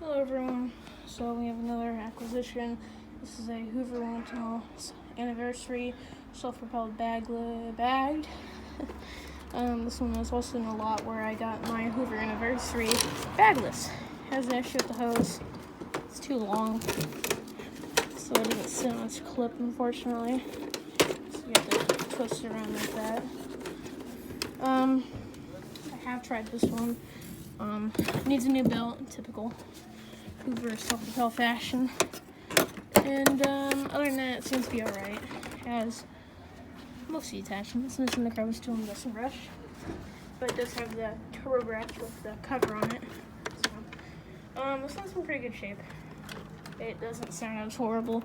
Hello everyone, so we have another acquisition. This is a Hoover Windtunnel anniversary self-propelled bagged. This one was also in a lot where I got my Hoover anniversary bagless. Has an issue with the hose. It's too long, so it doesn't sit on its clip, unfortunately. So you have to twist it around like that. I have tried this one. Needs a new belt, typical Hoover self-propel fashion. And other than that, it seems to be alright. It has most of the attachments. Missing the crevice tool and dust and brush. But it does have the turbo brush with the cover on it. So, this one's in pretty good shape. It doesn't sound as horrible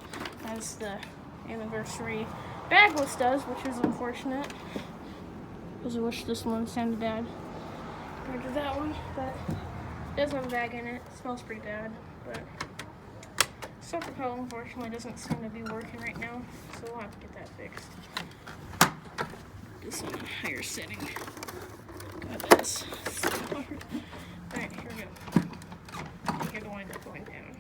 as the anniversary bagless does, which is unfortunate. Because I wish this one sounded bad compared to that one, but it does have a bag in it. It smells pretty bad, but self-propelled unfortunately doesn't seem to be working right now, so we'll have to get that fixed. This on a higher setting. God, that's so hard. Alright, here we go. I hear the wind up going down.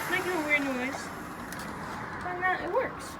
Making a weird noise, but it works.